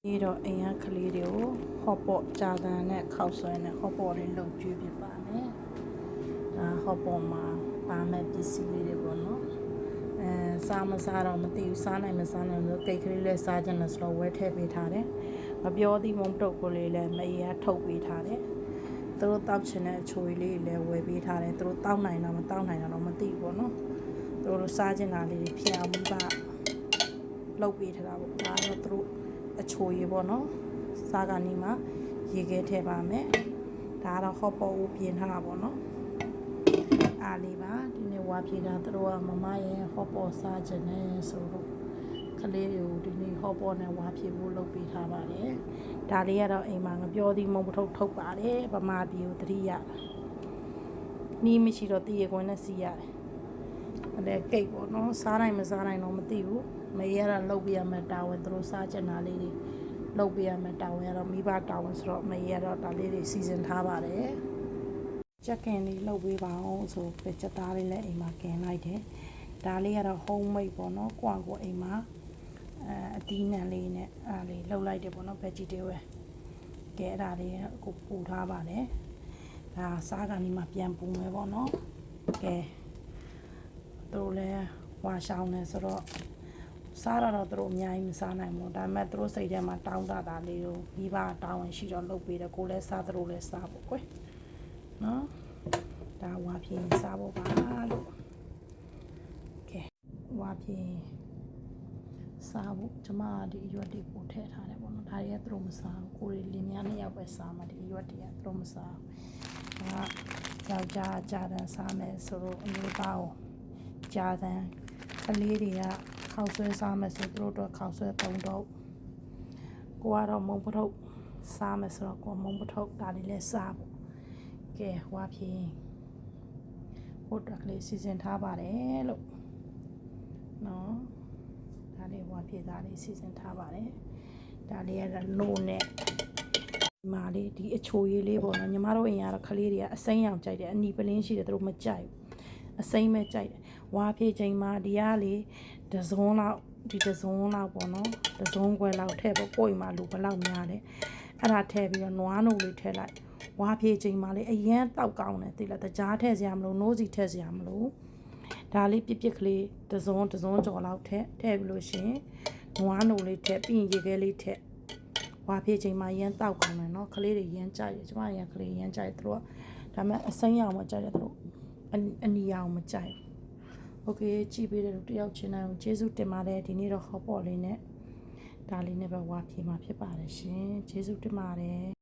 ဒီတော့အိမ်ကကလေးတွေကိုဟော့ပေါ့ကြာတန်နဲ့ခောက်ဆွဲနဲ့ဟော့ပေါ့တွေလုပ်ကျွေးပြပါမယ်။ဒါဟော့ပေါ့မှာပါမဲ့ပစ္စည်းလေးတွေပေါ့နော်။စားမစားတော့မသိဘူးစားနိုင်မစားနိုင်လို့ကိတ်ကလေးလည်းစားကြတယ်ဆိုတော့ဝဲထည့်ပေးထားတယ်။မပြောသည့်မုံတုတ်ကိုလေးလည်းမအေးရထုတ်ပေးထားတယ်။သူတို့တောက်ချင်တဲ့အချိုလေးလေးလည်းဝယ်ပေးထားတယ်။သူတို့တောက်နိုင်တော့မတောက်နိုင်တော့မသိဘူးပေါ့နော်။သူတို့စားချင်တာလေးတွေဖြစ်အောင်ပြီးပါလုပ်ပေးထားတာပေါ့။ဒါတော့သူတို့အချိုရည်ပေါ့နော်စားကနေမှရေခဲထည့်ပါမယ်ဒါတော့ဟော့ပေါ့ဦးပြင်ထားတာပေါ့နော်အားလေးပါဒီနေ့ဝါပြေတာသူတို့ကမမရဲ့ဟော့ပေါ့စားခြင်းနဲ့ဆိုတော့ကလေးတွေကိုဒီနေ့ဟော့ပေါ့နဲ့ဝါပြေဖို့လုပ်ပေးထားပါတယ်ဒါလေးကတော့အိမ်မှာငပြောသည်မုံပထုတ်ထုတ်ပါတယ်ဗမာပြည်ကိုတတိယနီးမရှိတော့တည်ရကွင်းနဲ့စီးရတယ်အဲ့ကိတ်ပေါ့နော်စားနိုင်မစားနိုင်တော့မသိဘူးမေရတာလုပ်ပြရမယ်တာဝန်သူတို့စားချင်တာလေးတွေလုပ်ပြရမယ်တာဝန်ကတော့မိဘတာဝန်ဆိုတော့မေရတော့ဒါလေးတွေစီစဉ်ထားပါတယ်ချက်ကင်လေးလုပ်ပေးပါအောင်ဆိုပဲချက်သားလေးလည်းအိမ်မှာကင်လိုက်တယ်ဒါလေးကတော့ home made ပေါ့နော်ကွာကိုအိမ်မှာအသီးနှံလေးနဲ့အားလေးလှုပ်လိုက်တယ်ပေါ့နော် vegetable ကဲအဲ့ဒါလေးကိုပူထားပါတယ်ဒါစားကနေမှပြန်ပူမယ်ပေါ့နော်ကဲတို့လည်းဝါရှောင်းနေဆိုတော့စားတော့သူတို့အများကြီးမစားနိုင်ဘူးဒါပေမဲ့သူတို့စိတ်ထဲမှာတောင်းတတာလေးကိုမိဘတောင်းဝင်ရှိတော့လုပ်ပေးတယ်ကိုလည်းစားသူတို့လည်းစားဖို့ကွယ်နော်ဒါဝါပြင်းစားဖို့ပါလို့ကဲဝါပြင်းစားဖို့ကျမဒီရွက်တွေပို့ထည့်ထားတယ်ပေါ့နော်ဒါတွေကသူတို့မစားဘူးကိုယ်လင်းများနှစ်ယောက်ပဲစားမှဒီရွက်တွေကသူတို့မစားဘူးဒါယောက်ျားကြာတန်းစားမယ်ဆိုတော့အမျိုးသားကိုကြာတန်းကလေးတွေကခောက်ဆွဲစားမယ်ဆိုသူတို့တော့ခောက်ဆွဲ3တော့ကိုကတော့မုံပထုတ်စားမယ်ဆိုတော့ကိုမုံပထုတ်ဒါလေးလဲစားဖို့ကဲဝါဖြင်းဘုတ်တက်ကလေးစီစဉ်ထားပါတယ်လို့နော်ဒါလေးဝါဖြင်းသားလေးစီစဉ်ထားပါတယ်ဒါလေးကနိုးနဲ့ဒီမာလေးဒီအချိုရည်လေးပေါ့နော်ညီမတို့အိမ်ကတော့ကလေးတွေကအစိမ်းရောင်ကြိုက်တယ်အနီပလင်းရှိတယ်သူတို့မကြိုက်ဘူးအစိမ်းပဲကြိုက်တယ်ဝါဖြည့်ချိန်မှာဒီကလေတစုံလောက်ဒီတစုံလောက်ပေါ့နော်တစုံခွဲလောက်ထည့်ဖို့ကိုယ်မှာလူဘလောက်များတယ်အဲ့ဒါထည့်ပြီးတော့နွားနို့လေးထည့်လိုက်ဝါဖြည့်ချိန်မှာလေအရန်တောက်ကောင်းတယ်သိလားတကြားထည့်စရာမလိုနိုးစီထည့်စရာမလိုဒါလေးပြစ်ပြစ်ကလေးတစုံကြော်လောက်ထည့်ပြီးလို့ရှိရင်နွားနို့လေးထည့်ပြီးရင်ရေခဲလေးထည့်ဝါဖြည့်ချိန်မှာရန်တောက်ကောင်းတယ်နော်ကလေးတွေရန်ကြိုက်တယ်ကျမရန်ကလေးရန်ကြိုက်တယ်သူတို့ကဒါပေမဲ့အစိမ်းရောင်မကြိုက်တယ်သူတို့အနီရောင်မကြိုက်โอเคကြည့်ပေးတဲ့လူတယောက်ချင်းတိုင်းကိုကျေးဇူးတင်ပါတယ်ဒီနေ့တော့ဟော့ပေါ့လေးနဲ့ဒါလေးနဲ့ပဲဝါဖြေမှာဖြစ်ပါတယ်ရှင်ကျေးဇူးတင်ပါတယ်